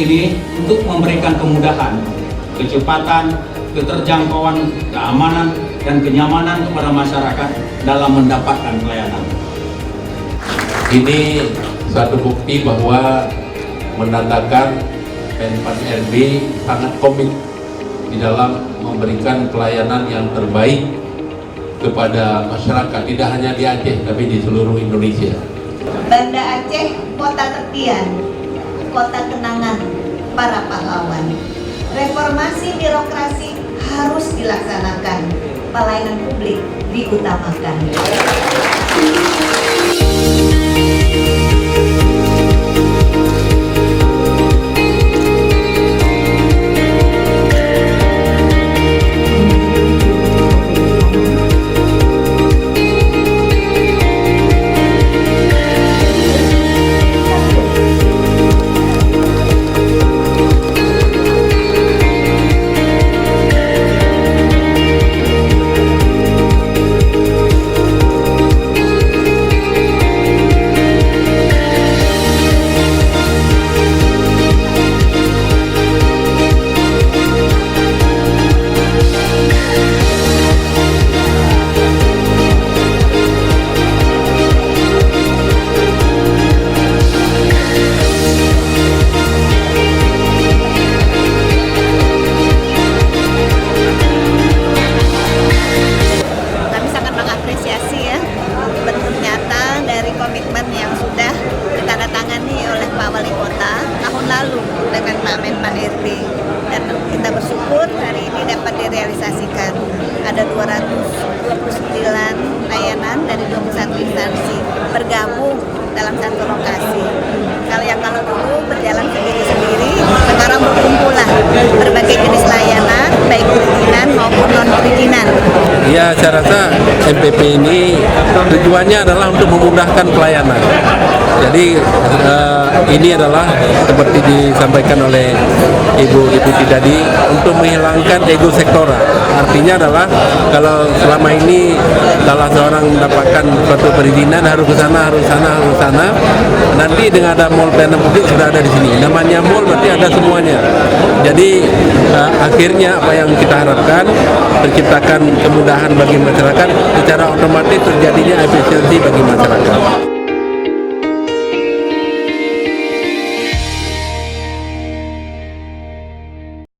ini untuk memberikan kemudahan, kecepatan, keterjangkauan, keamanan, dan kenyamanan kepada masyarakat dalam mendapatkan pelayanan. Ini satu bukti bahwa menandakan Menpan RB sangat komit di dalam memberikan pelayanan yang terbaik kepada masyarakat, tidak hanya di Aceh tapi di seluruh Indonesia. Banda Aceh, kota tepian, kota kenangan para pahlawan. Reformasi birokrasi harus dilaksanakan, pelayanan publik diutamakan. Komitmen yang sudah ditandatangani oleh Pak Wali Kota tahun lalu dengan Pak Menpan RB, dan kita bersyukur hari ini dapat direalisasikan. Ada 229 layanan dari 21 instansi bergabung dalam satu lokasi. Kalau dulu berjalan sendiri-sendiri, sekarang berkumpullah berbagai jenis layanan, baik perizinan maupun non-perizinan. Ya, saya rasa MPP ini tujuannya adalah untuk memudahkan pelayanan. Jadi ini adalah seperti disampaikan oleh Ibu Deputi tadi, untuk menghilangkan ego sektoral. Artinya adalah kalau selama ini salah seorang mendapatkan suatu perizinan harus ke sana, harus sana. Nanti dengan ada mall pelayanan publik sudah ada di sini. Namanya mall berarti ada semuanya. Jadi akhirnya apa yang kita harapkan, menciptakan kemudahan bagi masyarakat, secara otomatis terjadinya efisiensi bagi masyarakat.